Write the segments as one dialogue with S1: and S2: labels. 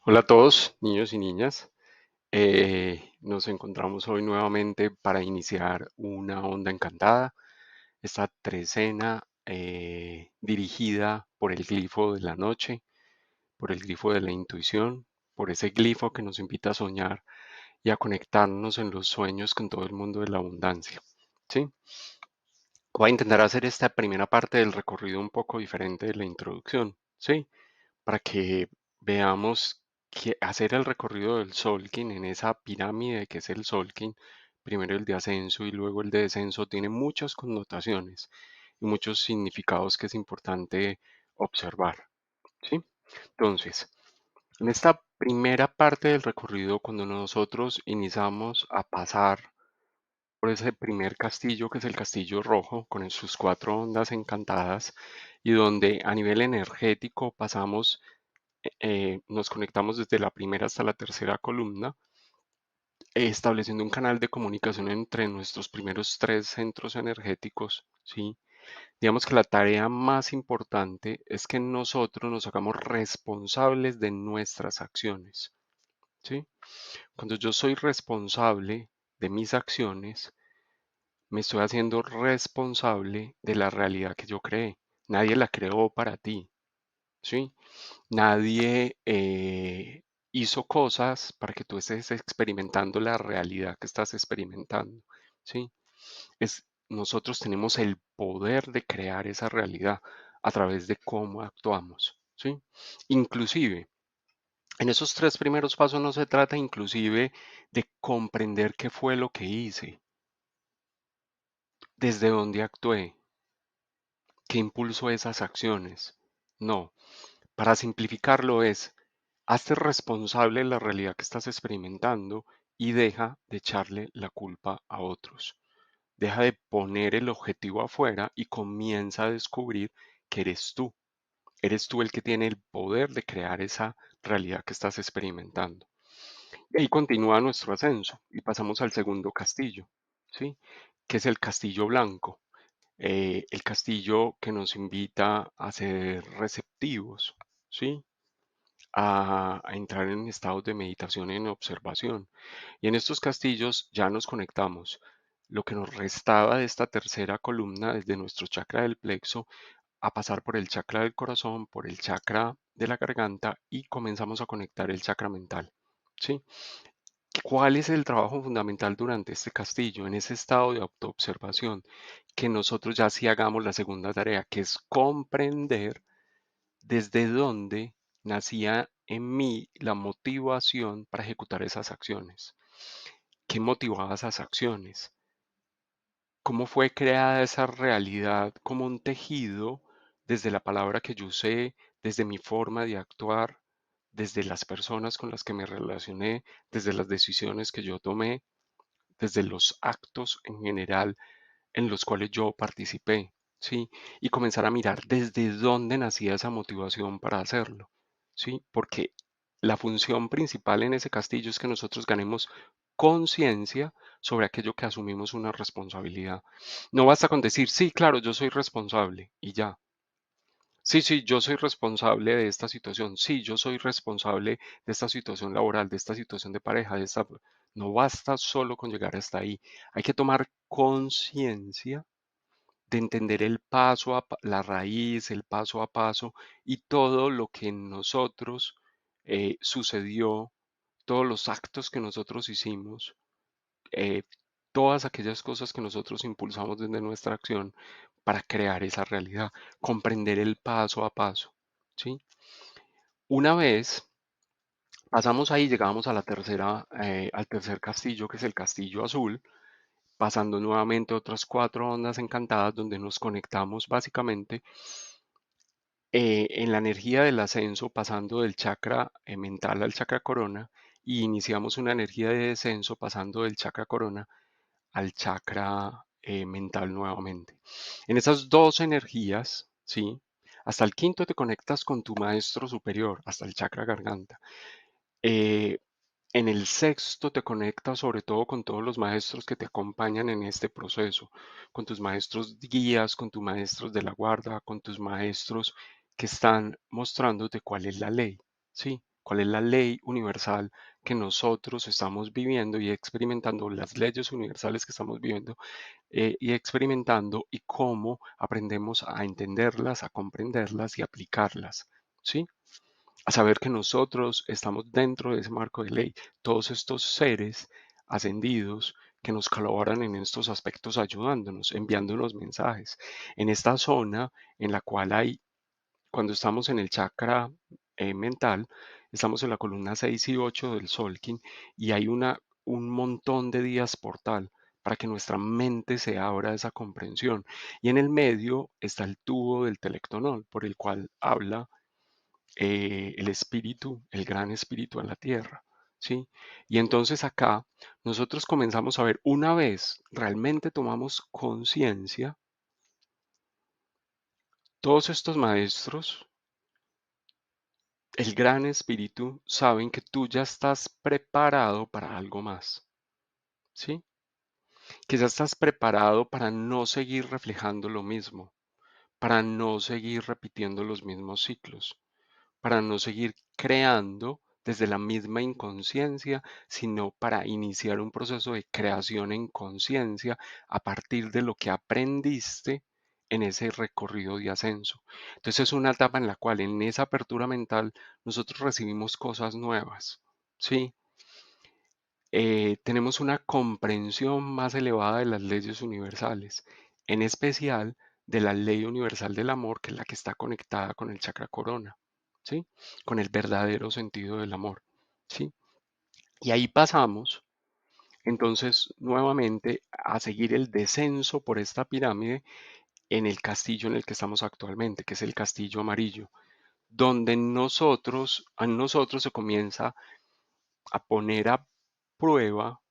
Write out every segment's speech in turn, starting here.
S1: Hola a todos, niños y niñas. Nos encontramos hoy nuevamente para iniciar una onda encantada, esta trecena dirigida por el glifo de la noche, por el glifo de la intuición, por ese glifo que nos invita a soñar y a conectarnos en los sueños con todo el mundo de la abundancia. ¿Sí? Voy a intentar hacer esta primera parte del recorrido un poco diferente de la introducción, ¿sí? Para que veamos que hacer el recorrido del Solkin en esa pirámide que es el Solkin, primero el de ascenso y luego el de descenso, tiene muchas connotaciones y muchos significados que es importante observar, ¿sí? Entonces, en esta primera parte del recorrido, cuando nosotros iniciamos a pasar por ese primer castillo, que es el castillo rojo, con sus cuatro ondas encantadas, y donde a nivel energético pasamos nos conectamos desde la primera hasta la tercera columna, estableciendo un canal de comunicación entre nuestros primeros tres centros energéticos, ¿sí? Digamos que la tarea más importante es que nosotros nos hagamos responsables de nuestras acciones, ¿sí? Cuando yo soy responsable de mis acciones, me estoy haciendo responsable de la realidad que yo creé. Nadie la creó para ti, ¿sí? Nadie hizo cosas para que tú estés experimentando la realidad que estás experimentando, ¿sí? Nosotros tenemos el poder de crear esa realidad a través de cómo actuamos, ¿sí? Inclusive, en esos tres primeros pasos no se trata inclusive de comprender qué fue lo que hice, desde dónde actué, qué impulsó esas acciones. No, para simplificarlo es, hazte responsable de la realidad que estás experimentando y deja de echarle la culpa a otros. Deja de poner el objetivo afuera y comienza a descubrir que eres tú. Eres tú el que tiene el poder de crear esa realidad que estás experimentando. Y ahí continúa nuestro ascenso y pasamos al segundo castillo, ¿sí? Que es el castillo blanco, el castillo que nos invita a ser receptivos, ¿sí? A entrar en estados de meditación en observación. Y en estos castillos ya nos conectamos. Lo que nos restaba de esta tercera columna desde nuestro chakra del plexo a pasar por el chakra del corazón, por el chakra de la garganta y comenzamos a conectar el chakra mental. ¿Sí? ¿Cuál es el trabajo fundamental durante este castillo, en ese estado de autoobservación? Que nosotros ya sí hagamos la segunda tarea, que es comprender desde dónde nacía en mí la motivación para ejecutar esas acciones. ¿Qué motivaba esas acciones? ¿Cómo fue creada esa realidad como un tejido desde la palabra que yo usé, desde mi forma de actuar, desde las personas con las que me relacioné, desde las decisiones que yo tomé, desde los actos en general en los cuales yo participé, ¿sí? Y comenzar a mirar desde dónde nacía esa motivación para hacerlo, ¿sí? Porque la función principal en ese castillo es que nosotros ganemos conciencia sobre aquello que asumimos una responsabilidad. No basta con decir, sí, claro, yo soy responsable y ya. Sí, sí, yo soy responsable de esta situación. Sí, yo soy responsable de esta situación laboral, de esta situación de pareja, de esta... No basta solo con llegar hasta ahí. Hay que tomar conciencia de entender el la raíz, el paso a paso y todo lo que en nosotros sucedió, todos los actos que nosotros hicimos, eh, todas aquellas cosas que nosotros impulsamos desde nuestra acción para crear esa realidad, comprender el paso a paso, ¿sí? Una vez pasamos ahí, llegamos a la tercera, al tercer castillo, que es el castillo azul, pasando nuevamente otras cuatro ondas encantadas donde nos conectamos básicamente en la energía del ascenso, pasando del chakra mental al chakra corona, y iniciamos una energía de descenso pasando del chakra corona al chakra mental nuevamente. En esas dos energías, ¿sí? Hasta el quinto te conectas con tu maestro superior, hasta el chakra garganta. Eh, en el sexto te conectas sobre todo con todos los maestros que te acompañan en este proceso, con tus maestros guías, con tus maestros de la guarda, con tus maestros que están mostrándote cuál es la ley, ¿sí? cuál es la ley universal que nosotros estamos viviendo y experimentando, las leyes universales que estamos viviendo y experimentando y cómo aprendemos a entenderlas, a comprenderlas y aplicarlas, ¿sí? A saber que nosotros estamos dentro de ese marco de ley. Todos estos seres ascendidos que nos colaboran en estos aspectos ayudándonos, enviándonos mensajes. En esta zona en la cual hay, cuando estamos en el chakra mental, estamos en la columna 6 y 8 del Solkin y hay un montón de días portal para que nuestra mente se abra a esa comprensión. Y en el medio está el tubo del telectonol, por el cual habla el espíritu, el gran espíritu en la tierra, ¿sí? Y entonces acá nosotros comenzamos a ver, una vez realmente tomamos conciencia, todos estos maestros, el gran espíritu, saben que tú ya estás preparado para algo más, ¿sí? Que ya estás preparado para no seguir reflejando lo mismo, para no seguir repitiendo los mismos ciclos, para no seguir creando desde la misma inconsciencia, sino para iniciar un proceso de creación en conciencia a partir de lo que aprendiste en ese recorrido de ascenso. Entonces es una etapa en la cual en esa apertura mental nosotros recibimos cosas nuevas, ¿sí? Tenemos una comprensión más elevada de las leyes universales, en especial de la ley universal del amor, que es la que está conectada con el chakra corona, ¿sí? Con el verdadero sentido del amor, ¿sí? Y ahí pasamos, entonces, nuevamente a seguir el descenso por esta pirámide en el castillo en el que estamos actualmente, que es el castillo amarillo, donde a nosotros se comienza a poner a prueba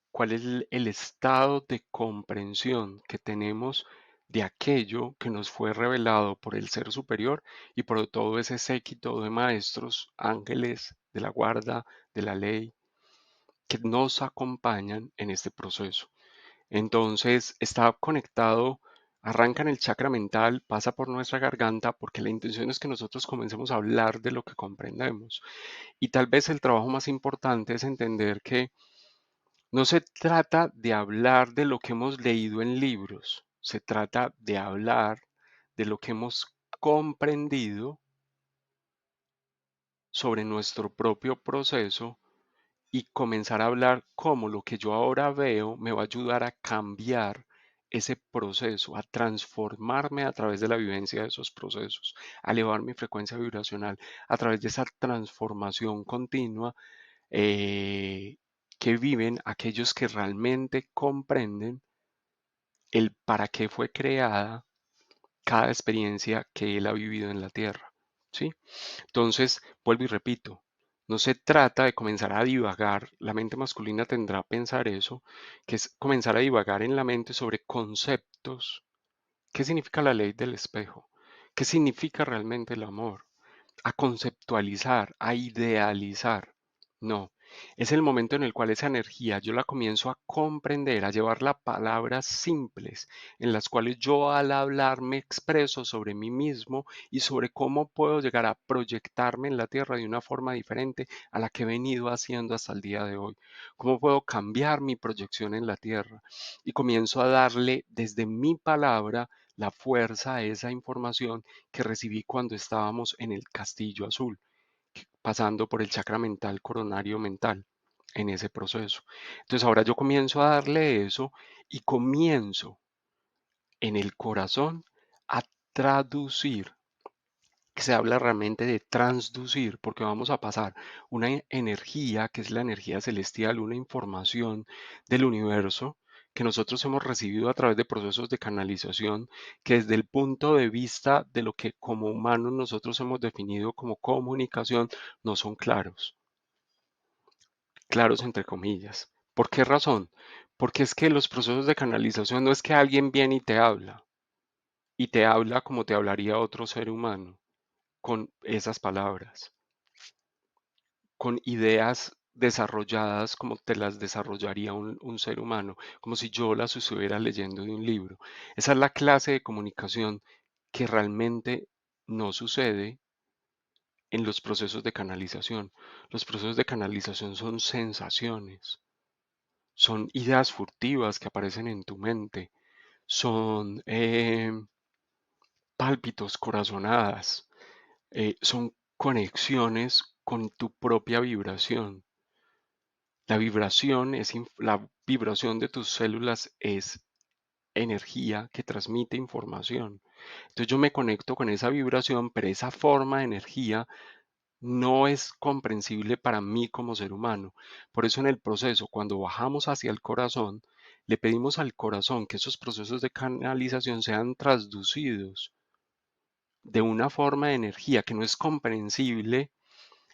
S1: cuál es el estado de comprensión que tenemos de aquello que nos fue revelado por el ser superior y por todo ese séquito de maestros, ángeles de la guarda, de la ley, que nos acompañan en este proceso. Entonces está conectado, arranca en el chakra mental, pasa por nuestra garganta, porque la intención es que nosotros comencemos a hablar de lo que comprendemos. Y tal vez el trabajo más importante es entender que no se trata de hablar de lo que hemos leído en libros, se trata de hablar de lo que hemos comprendido sobre nuestro propio proceso y comenzar a hablar cómo lo que yo ahora veo me va a ayudar a cambiar ese proceso, a transformarme a través de la vivencia de esos procesos, a elevar mi frecuencia vibracional a través de esa transformación continua que viven aquellos que realmente comprenden el para qué fue creada cada experiencia que él ha vivido en la Tierra, ¿sí? Entonces, vuelvo y repito, no se trata de comenzar a divagar, la mente masculina tendrá a pensar eso, que es comenzar a divagar en la mente sobre conceptos. ¿Qué significa la ley del espejo? ¿Qué significa realmente el amor? A conceptualizar, a idealizar. No, es el momento en el cual esa energía yo la comienzo a comprender, a llevarla a palabras simples, en las cuales yo al hablar me expreso sobre mí mismo y sobre cómo puedo llegar a proyectarme en la tierra de una forma diferente a la que he venido haciendo hasta el día de hoy. Cómo puedo cambiar mi proyección en la tierra. Y comienzo a darle desde mi palabra la fuerza a esa información que recibí cuando estábamos en el castillo azul, pasando por el chakra mental, coronario mental, en ese proceso. Entonces ahora yo comienzo a darle eso y comienzo en el corazón a traducir, que se habla realmente de transducir, porque vamos a pasar una energía, que es la energía celestial, una información del universo que nosotros hemos recibido a través de procesos de canalización, que desde el punto de vista de lo que como humanos nosotros hemos definido como comunicación, no son claros, claros entre comillas. ¿Por qué razón? Porque es que los procesos de canalización no es que alguien viene y te habla como te hablaría otro ser humano con esas palabras, con ideas desarrolladas como te las desarrollaría un ser humano, como si yo las estuviera leyendo de un libro. Esa es la clase de comunicación que realmente no sucede en los procesos de canalización. Los procesos de canalización son sensaciones, son ideas furtivas que aparecen en tu mente, son pálpitos, corazonadas, son conexiones con tu propia vibración. La vibración de tus células es energía que transmite información. Entonces yo me conecto con esa vibración, pero esa forma de energía no es comprensible para mí como ser humano. Por eso en el proceso, cuando bajamos hacia el corazón, le pedimos al corazón que esos procesos de canalización sean traducidos de una forma de energía que no es comprensible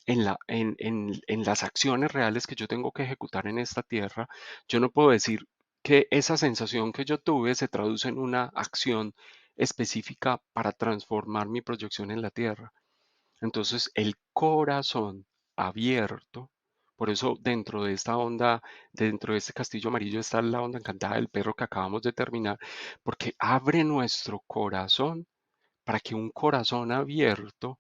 S1: en las acciones reales que yo tengo que ejecutar en esta tierra. Yo no puedo decir que esa sensación que yo tuve se traduce en una acción específica para transformar mi proyección en la tierra. Entonces, el corazón abierto, por eso dentro de esta onda, dentro de este castillo amarillo está la onda encantada del perro que acabamos de terminar, porque abre nuestro corazón para que un corazón abierto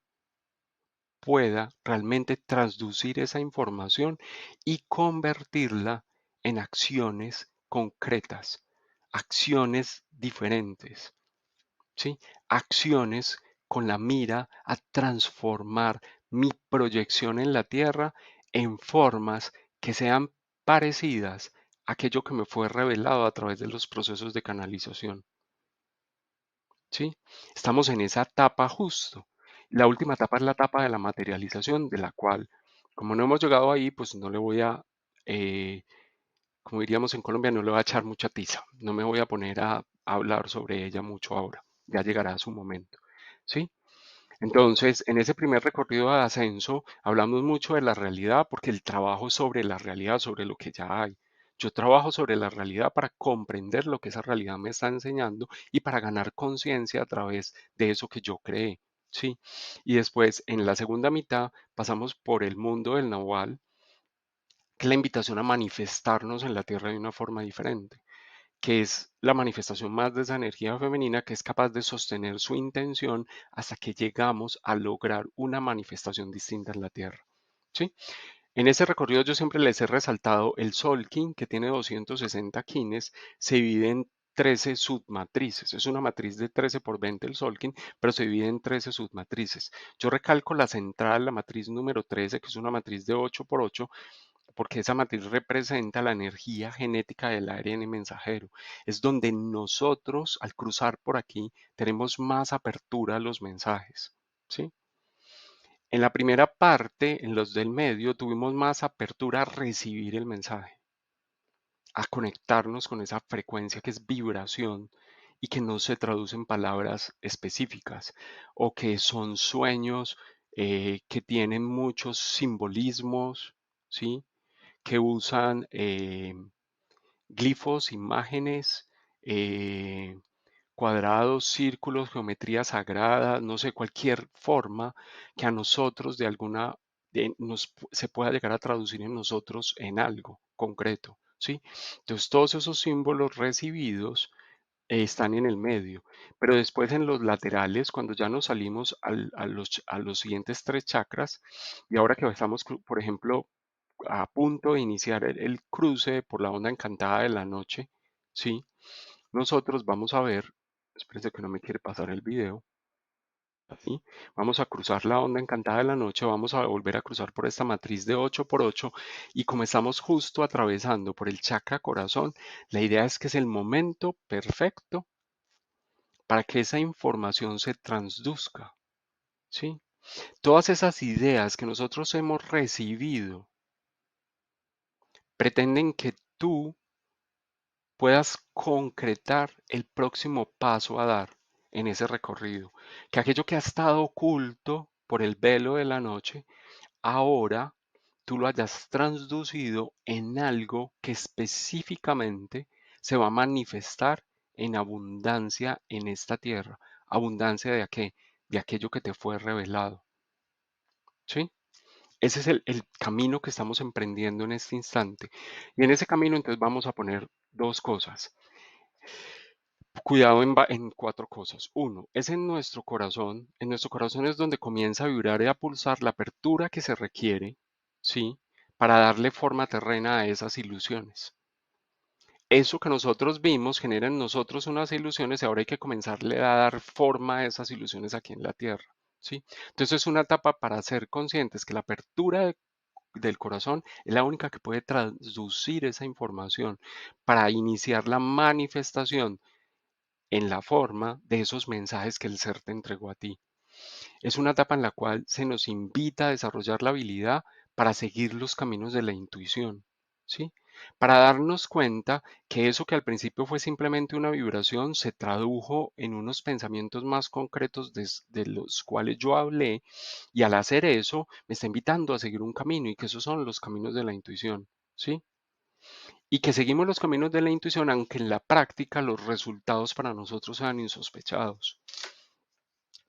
S1: pueda realmente traducir esa información y convertirla en acciones concretas, acciones diferentes. ¿Sí? Acciones con la mira a transformar mi proyección en la Tierra en formas que sean parecidas a aquello que me fue revelado a través de los procesos de canalización. ¿Sí? Estamos en esa etapa justo. La última etapa es la etapa de la materialización, de la cual, como no hemos llegado ahí, pues no le voy a, eh, como diríamos en Colombia, no le voy a echar mucha tiza. No me voy a poner a hablar sobre ella mucho ahora. Ya llegará su momento. ¿Sí? Entonces, en ese primer recorrido de ascenso, hablamos mucho de la realidad porque el trabajo es sobre la realidad, sobre lo que ya hay. Yo trabajo sobre la realidad para comprender lo que esa realidad me está enseñando y para ganar conciencia a través de eso que yo creé. ¿Sí? Y después, en la segunda mitad, pasamos por el mundo del Nahual, que es la invitación a manifestarnos en la Tierra de una forma diferente, que es la manifestación más de esa energía femenina que es capaz de sostener su intención hasta que llegamos a lograr una manifestación distinta en la Tierra. ¿Sí? En ese recorrido yo siempre les he resaltado el Solkin, que tiene 260 kines, se divide en 13 submatrices. Es una matriz de 13 por 20 el Solkin, pero se divide en 13 submatrices. Yo recalco la central, la matriz número 13, que es una matriz de 8 por 8, porque esa matriz representa la energía genética del ARN mensajero. Es donde nosotros, al cruzar por aquí, tenemos más apertura a los mensajes. ¿Sí? En la primera parte, en los del medio, tuvimos más apertura a recibir el mensaje, a conectarnos con esa frecuencia que es vibración y que no se traduce en palabras específicas o que son sueños que tienen muchos simbolismos, ¿sí? Que usan glifos, imágenes, eh, cuadrados, círculos, geometría sagrada, no sé, cualquier forma que a nosotros de alguna se pueda llegar a traducir en nosotros en algo concreto, ¿sí? Entonces todos esos símbolos recibidos están en el medio, pero después en los laterales, cuando ya nos salimos a los siguientes tres chakras, y ahora que estamos, por ejemplo, a punto de iniciar el cruce por la onda encantada de la noche, ¿sí? Nosotros vamos a ver, espérense que no me quiere pasar el video, ¿sí? Vamos a cruzar la onda encantada de la noche, vamos a volver a cruzar por esta matriz de 8 por 8 y como estamos justo atravesando por el chakra corazón, la idea es que es el momento perfecto para que esa información se transduzca, ¿sí? Todas esas ideas que nosotros hemos recibido pretenden que tú puedas concretar el próximo paso a dar en ese recorrido. Que aquello que ha estado oculto por el velo de la noche, ahora tú lo hayas transducido en algo que específicamente se va a manifestar en abundancia en esta tierra. ¿Abundancia de qué? De aquello que te fue revelado. ¿Sí? Ese es el camino que estamos emprendiendo en este instante. Y en ese camino entonces vamos a poner dos cosas. Cuidado en cuatro cosas. Uno, es en nuestro corazón. En nuestro corazón es donde comienza a vibrar y a pulsar la apertura que se requiere, ¿sí? Para darle forma terrena a esas ilusiones. Eso que nosotros vimos genera en nosotros unas ilusiones y ahora hay que comenzarle a dar forma a esas ilusiones aquí en la Tierra, ¿sí? Entonces es una etapa para ser conscientes que la apertura del corazón es la única que puede traducir esa información para iniciar la manifestación en la forma de esos mensajes que el ser te entregó a ti. Es una etapa en la cual se nos invita a desarrollar la habilidad para seguir los caminos de la intuición, ¿sí? Para darnos cuenta que eso que al principio fue simplemente una vibración se tradujo en unos pensamientos más concretos de los cuales yo hablé y al hacer eso me está invitando a seguir un camino y que esos son los caminos de la intuición, ¿sí? Y que seguimos los caminos de la intuición aunque en la práctica los resultados para nosotros sean insospechados.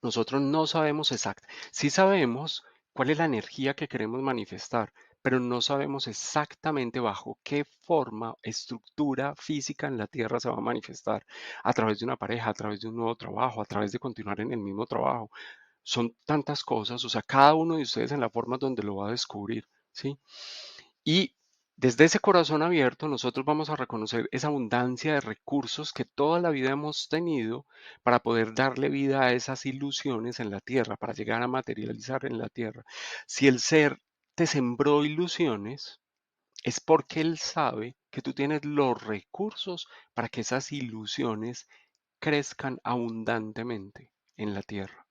S1: Nosotros no sabemos exacto, sí sabemos cuál es la energía que queremos manifestar, pero no sabemos exactamente bajo qué forma, estructura física en la Tierra se va a manifestar, a través de una pareja, a través de un nuevo trabajo, a través de continuar en el mismo trabajo. Son tantas cosas, o sea, cada uno de ustedes en la forma donde lo va a descubrir, ¿sí? Y desde ese corazón abierto nosotros vamos a reconocer esa abundancia de recursos que toda la vida hemos tenido para poder darle vida a esas ilusiones en la tierra, para llegar a materializar en la tierra. Si el ser te sembró ilusiones, es porque él sabe que tú tienes los recursos para que esas ilusiones crezcan abundantemente en la tierra.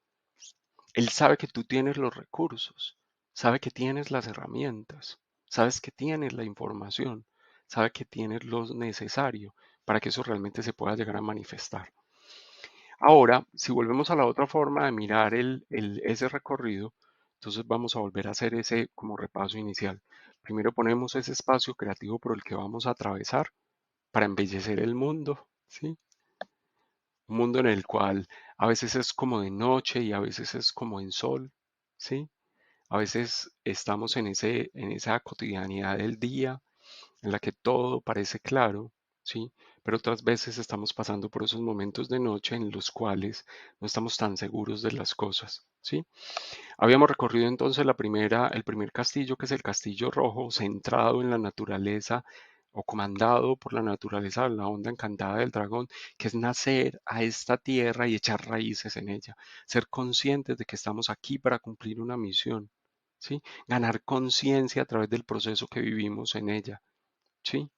S1: Él sabe que tú tienes los recursos, sabe que tienes las herramientas, sabes que tienes la información, sabe que tienes lo necesario para que eso realmente se pueda llegar a manifestar. Ahora, si volvemos a la otra forma de mirar ese recorrido, entonces vamos a volver a hacer ese como repaso inicial. Primero ponemos ese espacio creativo por el que vamos a atravesar para embellecer el mundo, ¿sí? Un mundo en el cual a veces es como de noche y a veces es como en sol, ¿sí? A veces estamos en esa cotidianidad del día en la que todo parece claro, ¿sí? Pero otras veces estamos pasando por esos momentos de noche en los cuales no estamos tan seguros de las cosas, ¿sí? Habíamos recorrido entonces el primer castillo, que es el Castillo Rojo, centrado en la naturaleza o comandado por la naturaleza, la onda encantada del dragón, que es nacer a esta tierra y echar raíces en ella, ser conscientes de que estamos aquí para cumplir una misión, ¿sí? Ganar conciencia a través del proceso que vivimos en ella, ¿sí?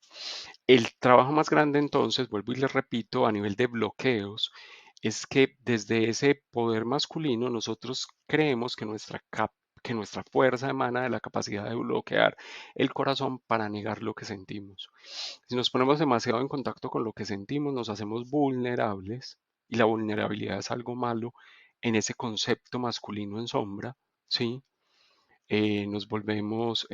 S1: El trabajo más grande entonces, vuelvo y les repito, a nivel de bloqueos, es que desde ese poder masculino nosotros creemos que que nuestra fuerza emana de la capacidad de bloquear el corazón para negar lo que sentimos. Si nos ponemos demasiado en contacto con lo que sentimos, nos hacemos vulnerables y la vulnerabilidad es algo malo en ese concepto masculino en sombra, ¿sí? Nos volvemos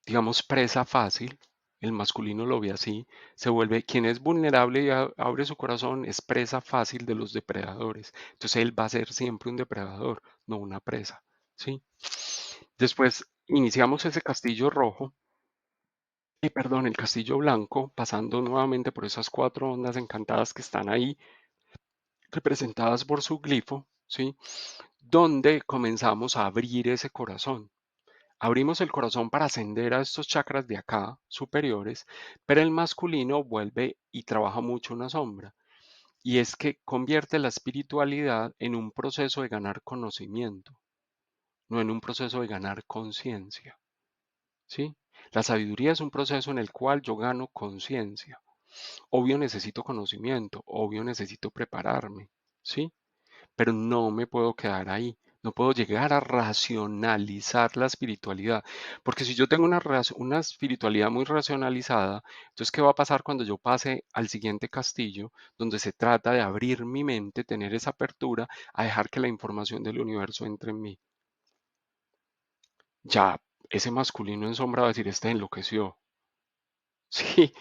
S1: digamos, presa fácil, el masculino lo ve así, se vuelve quien es vulnerable y abre su corazón, es presa fácil de los depredadores. Entonces él va a ser siempre un depredador, no una presa, ¿sí? Después iniciamos ese castillo rojo, perdón, el castillo blanco, pasando nuevamente por esas cuatro ondas encantadas que están ahí, representadas por su glifo, ¿sí? Donde comenzamos a abrir ese corazón. Abrimos el corazón para ascender a estos chakras de acá, superiores, pero el masculino vuelve y trabaja mucho una sombra. Y es que convierte la espiritualidad en un proceso de ganar conocimiento, no en un proceso de ganar conciencia. ¿Sí? La sabiduría es un proceso en el cual yo gano conciencia. Obvio necesito conocimiento, obvio necesito prepararme. ¿Sí? Pero no me puedo quedar ahí. No puedo llegar a racionalizar la espiritualidad. Porque si yo tengo una espiritualidad muy racionalizada, entonces, ¿qué va a pasar cuando yo pase al siguiente castillo, donde se trata de abrir mi mente, tener esa apertura, a dejar que la información del universo entre en mí? Ya, ese masculino en sombra va a decir, este enloqueció. Sí,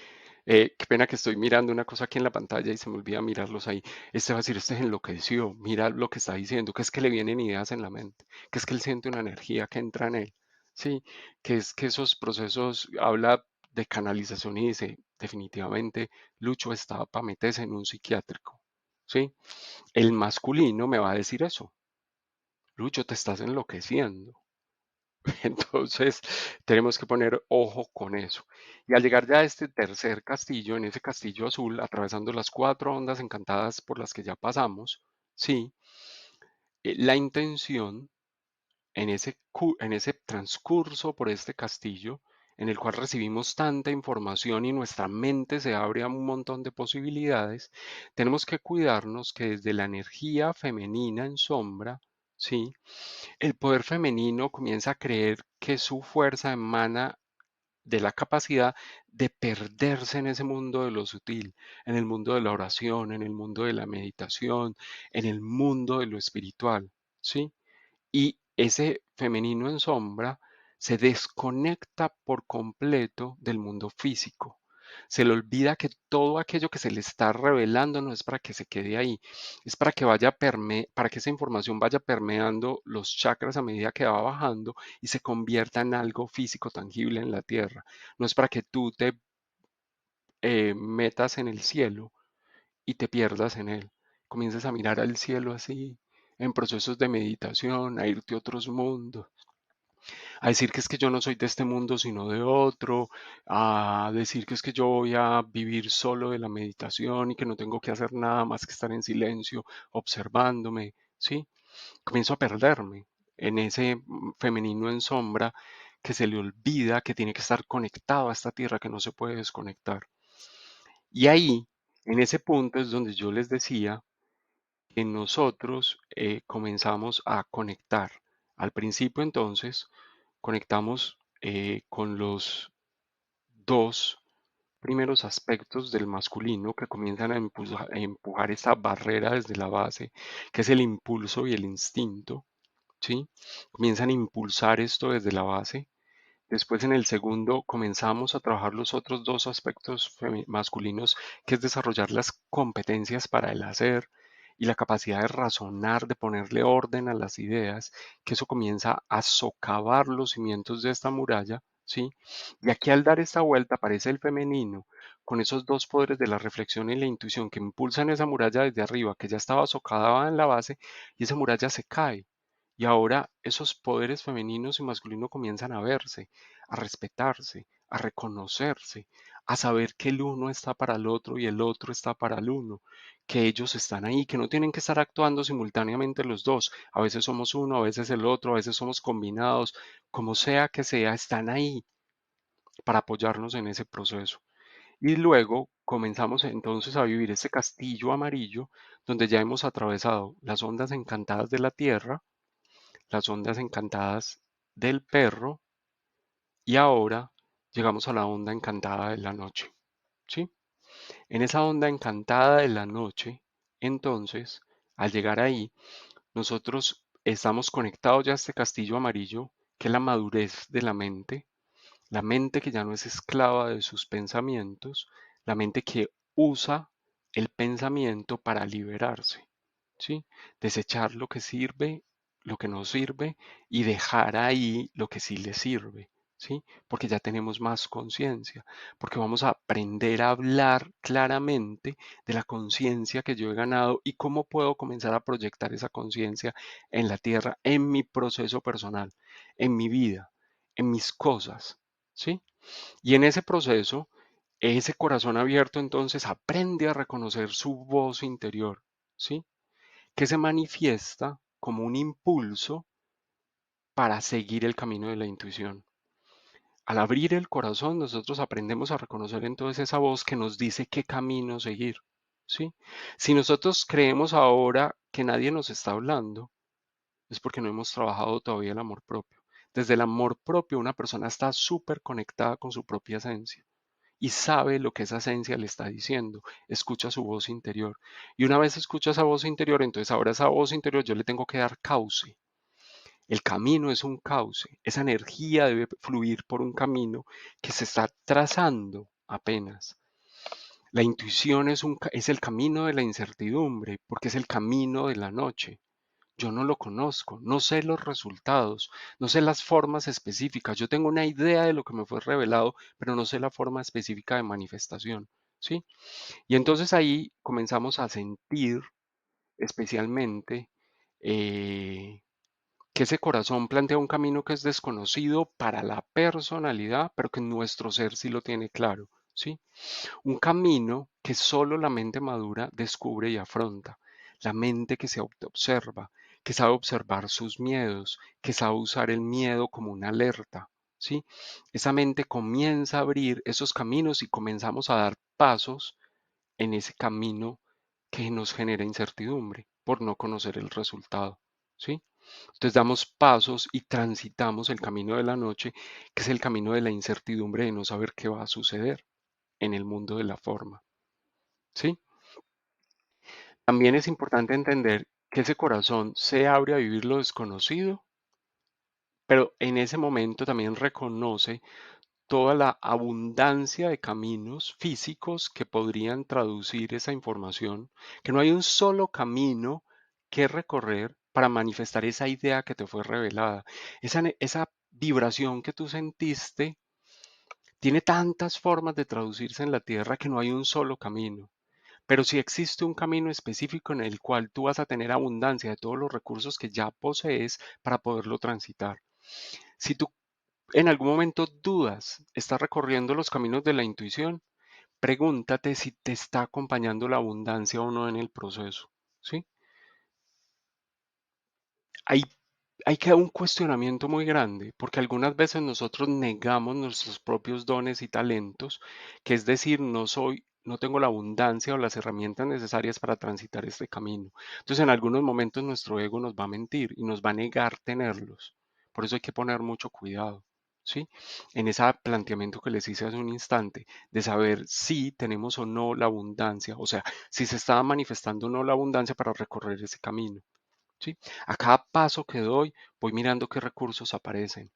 S1: qué pena que estoy mirando una cosa aquí en la pantalla y se me olvida mirarlos ahí. Este va a decir, este enloqueció, mira lo que está diciendo, que es que le vienen ideas en la mente, que es que él siente una energía que entra en él. Sí, que es que esos procesos, habla de canalización y dice, definitivamente, Lucho está para meterse en un psiquiátrico, ¿sí? El masculino me va a decir eso, Lucho, te estás enloqueciendo. Entonces, tenemos que poner ojo con eso. Y al llegar ya a este tercer castillo, en ese castillo azul, atravesando las 4 ondas encantadas por las que ya pasamos, sí, la intención en ese transcurso por este castillo, en el cual recibimos tanta información y nuestra mente se abre a un montón de posibilidades, tenemos que cuidarnos que desde la energía femenina en sombra, sí, el poder femenino comienza a creer que su fuerza emana de la capacidad de perderse en ese mundo de lo sutil, en el mundo de la oración, en el mundo de la meditación, en el mundo de lo espiritual, ¿sí? Y ese femenino en sombra se desconecta por completo del mundo físico. Se le olvida que todo aquello que se le está revelando no es para que se quede ahí, es para que para que esa información vaya permeando los chakras a medida que va bajando y se convierta en algo físico tangible en la tierra. No es para que tú te metas en el cielo y te pierdas en él. Comiences a mirar al cielo así, en procesos de meditación, a irte a otros mundos, a decir que es que yo no soy de este mundo sino de otro, a decir que es que yo voy a vivir solo de la meditación y que no tengo que hacer nada más que estar en silencio, observándome, ¿sí? Comienzo a perderme en ese femenino en sombra que se le olvida que tiene que estar conectado a esta tierra que no se puede desconectar. Y ahí, en ese punto es donde yo les decía que nosotros comenzamos a conectar. Al principio entonces conectamos con los dos primeros aspectos del masculino que comienzan a empujar esa barrera desde la base, que es el impulso y el instinto, ¿sí? Comienzan a impulsar esto desde la base. Después en el segundo comenzamos a trabajar los otros dos aspectos masculinos, que es desarrollar las competencias para el hacer y la capacidad de razonar, de ponerle orden a las ideas, que eso comienza a socavar los cimientos de esta muralla, ¿sí? Y aquí al dar esta vuelta aparece el femenino, con esos dos poderes de la reflexión y la intuición que impulsan esa muralla desde arriba, que ya estaba socavada en la base, y esa muralla se cae. Y ahora esos poderes femeninos y masculinos comienzan a verse, a respetarse, a reconocerse, a saber que el uno está para el otro y el otro está para el uno, que ellos están ahí, que no tienen que estar actuando simultáneamente los dos. A veces somos uno, a veces el otro, a veces somos combinados, como sea que sea, están ahí para apoyarnos en ese proceso. Y luego comenzamos entonces a vivir ese castillo amarillo donde ya hemos atravesado las ondas encantadas de la tierra, las ondas encantadas del perro y ahora llegamos a la onda encantada de la noche, ¿sí? En esa onda encantada de la noche, entonces, al llegar ahí, nosotros estamos conectados ya a este castillo amarillo, que es la madurez de la mente que ya no es esclava de sus pensamientos, la mente que usa el pensamiento para liberarse, ¿sí? Desechar lo que sirve, lo que no sirve y dejar ahí lo que sí le sirve, ¿sí? Porque ya tenemos más conciencia, porque vamos a aprender a hablar claramente de la conciencia que yo he ganado y cómo puedo comenzar a proyectar esa conciencia en la tierra, en mi proceso personal, en mi vida, en mis cosas, ¿sí? Y en ese proceso, ese corazón abierto entonces aprende a reconocer su voz interior, ¿sí? Que se manifiesta como un impulso para seguir el camino de la intuición. Al abrir el corazón, nosotros aprendemos a reconocer entonces esa voz que nos dice qué camino seguir, ¿sí? Si nosotros creemos ahora que nadie nos está hablando, es porque no hemos trabajado todavía el amor propio. Desde el amor propio, una persona está súper conectada con su propia esencia y sabe lo que esa esencia le está diciendo, escucha su voz interior. Y una vez escucha esa voz interior, entonces ahora esa voz interior yo le tengo que dar cauce. El camino es un cauce, esa energía debe fluir por un camino que se está trazando apenas. La intuición es el camino de la incertidumbre, porque es el camino de la noche. yo no lo conozco, no sé los resultados, no sé las formas específicas. Yo tengo una idea de lo que me fue revelado, pero no sé la forma específica de manifestación, ¿sí? Y entonces ahí comenzamos a sentir especialmente eh, que ese corazón plantea un camino que es desconocido para la personalidad, pero que nuestro ser sí lo tiene claro, ¿sí? Un camino que solo la mente madura descubre y afronta. La mente que se autoobserva, que sabe observar sus miedos, que sabe usar el miedo como una alerta, ¿sí? Esa mente comienza a abrir esos caminos y comenzamos a dar pasos en ese camino que nos genera incertidumbre por no conocer el resultado, ¿sí? Entonces damos pasos y transitamos el camino de la noche, que es el camino de la incertidumbre de no saber qué va a suceder en el mundo de la forma, ¿sí? También es importante entender que ese corazón se abre a vivir lo desconocido, pero en ese momento también reconoce toda la abundancia de caminos físicos que podrían traducir esa información, que no hay un solo camino que recorrer para manifestar esa idea que te fue revelada. Esa vibración que tú sentiste tiene tantas formas de traducirse en la tierra que no hay un solo camino. Pero si existe un camino específico en el cual tú vas a tener abundancia de todos los recursos que ya posees para poderlo transitar. Si tú en algún momento dudas, estás recorriendo los caminos de la intuición, pregúntate si te está acompañando la abundancia o no en el proceso, ¿sí? Ahí, ahí queda un cuestionamiento muy grande, porque algunas veces nosotros negamos nuestros propios dones y talentos, que es decir, no tengo la abundancia o las herramientas necesarias para transitar este camino. Entonces, en algunos momentos nuestro ego nos va a mentir y nos va a negar tenerlos. Por eso hay que poner mucho cuidado, ¿sí? En ese planteamiento que les hice hace un instante, de saber si tenemos o no la abundancia, o sea, si se está manifestando o no la abundancia para recorrer ese camino. ¿Sí? A cada paso que doy, voy mirando qué recursos aparecen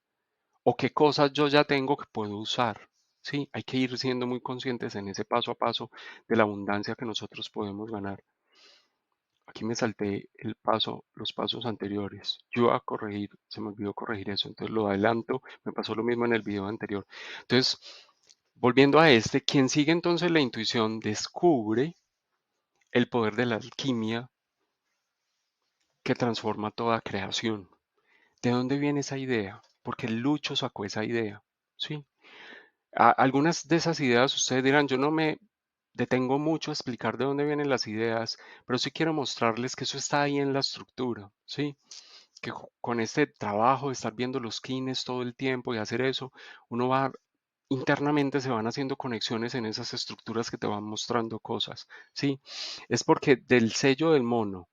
S1: o qué cosas yo ya tengo que puedo usar. ¿Sí? Hay que ir siendo muy conscientes en ese paso a paso de la abundancia que nosotros podemos ganar. Aquí me salté los pasos anteriores. Yo a corregir, se me olvidó corregir eso, entonces lo adelanto. Me pasó lo mismo en el video anterior. Entonces, volviendo a este, quien sigue entonces la intuición descubre el poder de la alquimia que transforma toda creación. ¿De dónde viene esa idea? Porque Lucho sacó esa idea, ¿sí? Algunas de esas ideas ustedes dirán, yo no me detengo mucho a explicar de dónde vienen las ideas, pero sí quiero mostrarles que eso está ahí en la estructura, ¿sí? Que con este trabajo de estar viendo los kines todo el tiempo y hacer eso, uno va internamente se van haciendo conexiones en esas estructuras que te van mostrando cosas, ¿sí? Es porque del sello del mono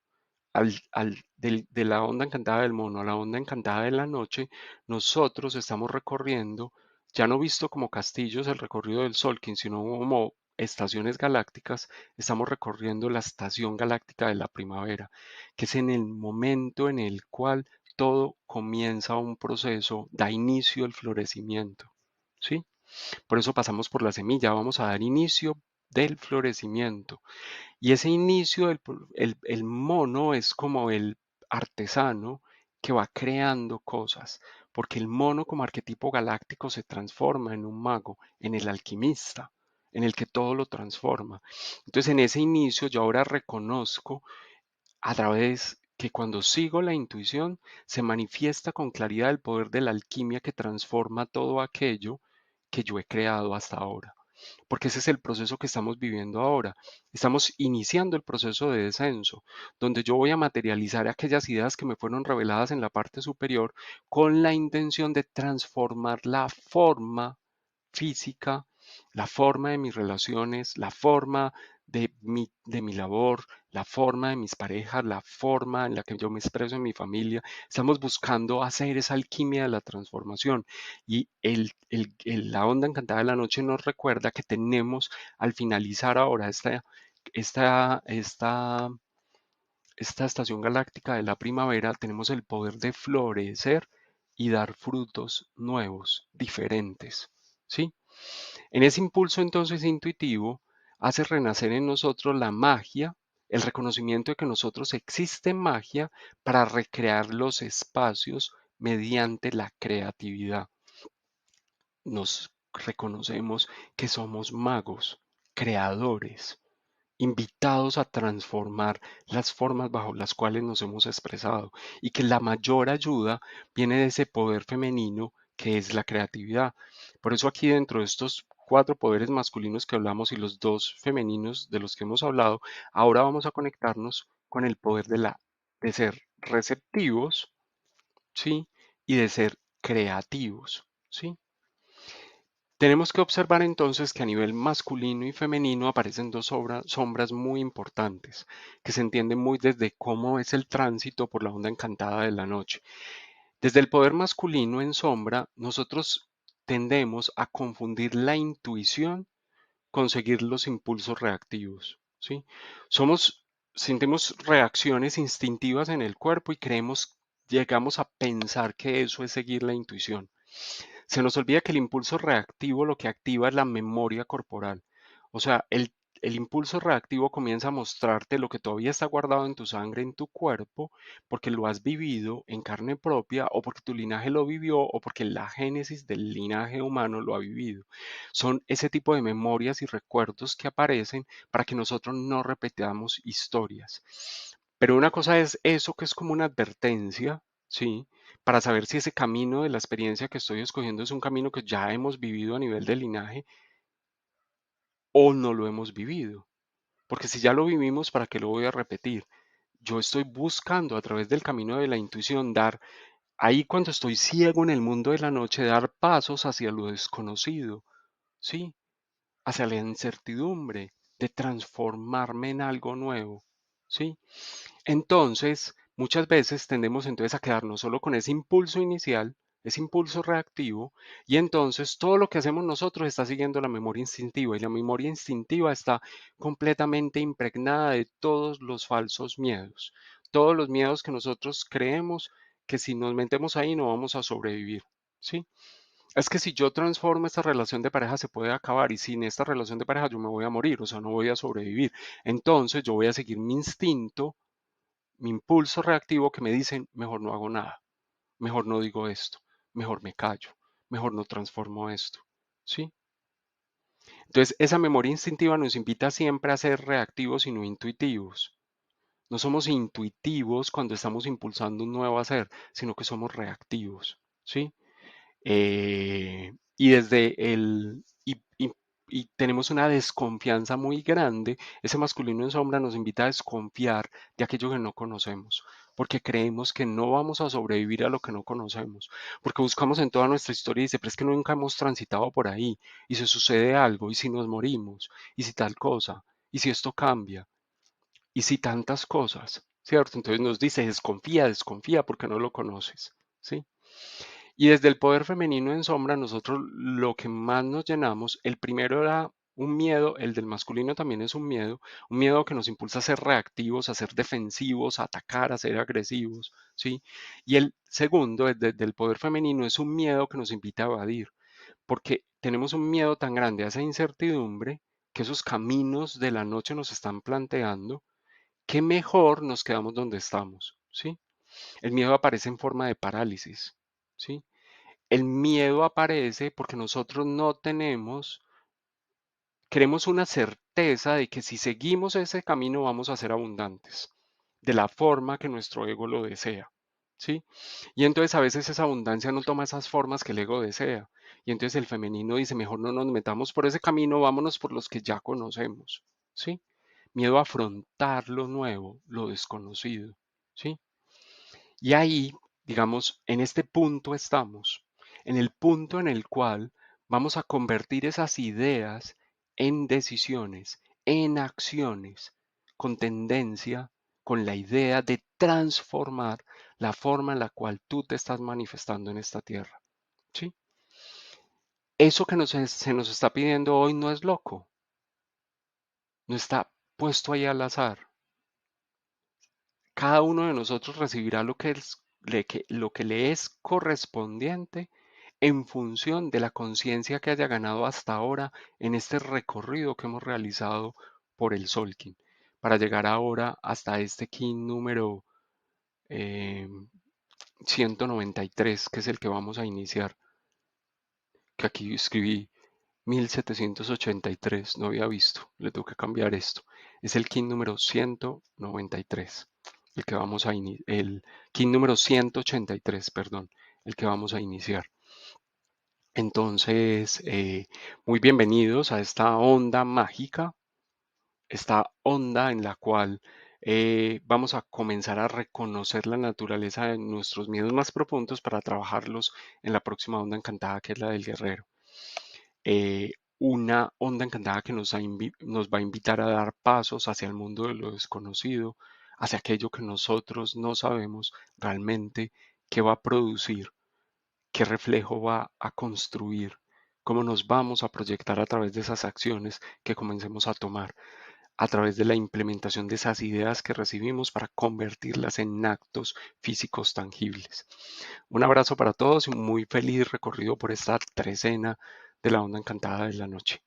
S1: de la onda encantada del mono a la onda encantada de la noche, nosotros estamos recorriendo, ya no visto como castillos el recorrido del Solkin, sino como estaciones galácticas, estamos recorriendo la estación galáctica de la primavera, que es en el momento en el cual todo comienza un proceso, da inicio el florecimiento, ¿sí? Por eso pasamos por la semilla, vamos a dar inicio del florecimiento. Y ese inicio, el mono es como el artesano que va creando cosas, porque el mono como arquetipo galáctico se transforma en un mago, en el alquimista, en el que todo lo transforma. Entonces en ese inicio yo ahora reconozco a través que cuando sigo la intuición se manifiesta con claridad el poder de la alquimia que transforma todo aquello que yo he creado hasta ahora, porque ese es el proceso que estamos viviendo ahora. Estamos iniciando el proceso de descenso, donde yo voy a materializar aquellas ideas que me fueron reveladas en la parte superior con la intención de transformar la forma física, la forma de mis relaciones, la forma de mi labor, la forma de mis parejas, la forma en la que yo me expreso en mi familia. Estamos buscando hacer esa alquimia de la transformación. Y la onda encantada de la noche nos recuerda que tenemos, al finalizar ahora esta, esta, esta estación galáctica de la primavera, tenemos el poder de florecer y dar frutos nuevos, diferentes. ¿Sí? En ese impulso entonces intuitivo hace renacer en nosotros la magia, el reconocimiento de que nosotros existe magia para recrear los espacios mediante la creatividad. Nos reconocemos que somos magos, creadores, invitados a transformar las formas bajo las cuales nos hemos expresado y que la mayor ayuda viene de ese poder femenino que es la creatividad. Por eso aquí dentro de estos cuatro poderes masculinos que hablamos y los dos femeninos de los que hemos hablado, ahora vamos a conectarnos con el poder de ser receptivos, ¿sí? Y de ser creativos, ¿sí? Tenemos que observar entonces que a nivel masculino y femenino aparecen dos sombras muy importantes, que se entienden muy desde cómo es el tránsito por la onda encantada de la noche. Desde el poder masculino en sombra, nosotros tendemos a confundir la intuición con seguir los impulsos reactivos, ¿sí? Somos, sentimos reacciones instintivas en el cuerpo y llegamos a pensar que eso es seguir la intuición. Se nos olvida que el impulso reactivo lo que activa es la memoria corporal. O sea, el impulso reactivo comienza a mostrarte lo que todavía está guardado en tu sangre, en tu cuerpo, porque lo has vivido en carne propia o porque tu linaje lo vivió o porque la génesis del linaje humano lo ha vivido. Son ese tipo de memorias y recuerdos que aparecen para que nosotros no repetamos historias. Pero una cosa es eso que es como una advertencia, ¿sí? Para saber si ese camino de la experiencia que estoy escogiendo es un camino que ya hemos vivido a nivel de linaje o no lo hemos vivido. Porque si ya lo vivimos, ¿para qué lo voy a repetir? Yo estoy buscando a través del camino de la intuición ahí cuando estoy ciego en el mundo de la noche, dar pasos hacia lo desconocido, ¿sí? Hacia la incertidumbre, de transformarme en algo nuevo, ¿sí? Entonces, muchas veces tendemos entonces a quedarnos solo con ese impulso inicial, ese impulso reactivo, y entonces todo lo que hacemos nosotros está siguiendo la memoria instintiva, y la memoria instintiva está completamente impregnada de todos los falsos miedos, todos los miedos que nosotros creemos que si nos metemos ahí no vamos a sobrevivir, ¿sí? Es que si yo transformo esta relación de pareja se puede acabar y sin esta relación de pareja yo me voy a morir, o sea, no voy a sobrevivir. Entonces yo voy a seguir mi instinto, mi impulso reactivo que me dicen, mejor no hago nada, mejor no digo esto, mejor me callo, mejor no transformo esto. ¿Sí? Entonces, esa memoria instintiva nos invita siempre a ser reactivos y no intuitivos. No somos intuitivos cuando estamos impulsando un nuevo hacer, sino que somos reactivos. ¿Sí? Y desde y tenemos una desconfianza muy grande. Ese masculino en sombra nos invita a desconfiar de aquello que no conocemos, porque creemos que no vamos a sobrevivir a lo que no conocemos, porque buscamos en toda nuestra historia y dice, pero es que nunca hemos transitado por ahí, y si sucede algo, y si nos morimos, y si tal cosa, y si esto cambia, y si tantas cosas, ¿cierto? Entonces nos dice, desconfía, desconfía, porque no lo conoces, ¿sí? Y desde el poder femenino en sombra, nosotros lo que más nos llenamos, el primero era un miedo, el del masculino también es un miedo que nos impulsa a ser reactivos, a ser defensivos, a atacar, a ser agresivos, ¿sí? Y el segundo, del poder femenino, es un miedo que nos invita a evadir, porque tenemos un miedo tan grande a esa incertidumbre que esos caminos de la noche nos están planteando, que mejor nos quedamos donde estamos, ¿sí? El miedo aparece en forma de parálisis, ¿sí? El miedo aparece porque nosotros no queremos una certeza de que si seguimos ese camino vamos a ser abundantes, de la forma que nuestro ego lo desea, ¿sí? Y entonces a veces esa abundancia no toma esas formas que el ego desea. Y entonces el femenino dice, mejor no nos metamos por ese camino, vámonos por los que ya conocemos, ¿sí? Miedo a afrontar lo nuevo, lo desconocido, ¿sí? Y ahí, digamos, en este punto estamos, en el punto en el cual vamos a convertir esas ideas en decisiones, en acciones, con tendencia, con la idea de transformar la forma en la cual tú te estás manifestando en esta tierra. ¿Sí? Eso que se nos está pidiendo hoy no es loco, no está puesto ahí al azar. Cada uno de nosotros recibirá lo que le es correspondiente en función de la conciencia que haya ganado hasta ahora en este recorrido que hemos realizado por el Solkin. para llegar ahora hasta este kin número eh, 193, que es el que vamos a iniciar, que aquí escribí 1783, no había visto, le tengo que cambiar esto. Es el kin número 193, el que vamos a el kin número 183, perdón, el que vamos a iniciar. Entonces, muy bienvenidos a esta onda mágica, esta onda en la cual vamos a comenzar a reconocer la naturaleza de nuestros miedos más profundos para trabajarlos en la próxima onda encantada, que es la del guerrero. Una onda encantada que nos va a invitar a dar pasos hacia el mundo de lo desconocido, hacia aquello que nosotros no sabemos realmente qué va a producir, qué reflejo va a construir, cómo nos vamos a proyectar a través de esas acciones que comencemos a tomar, a través de la implementación de esas ideas que recibimos para convertirlas en actos físicos tangibles. Un abrazo para todos y un muy feliz recorrido por esta trecena de la onda encantada de la noche.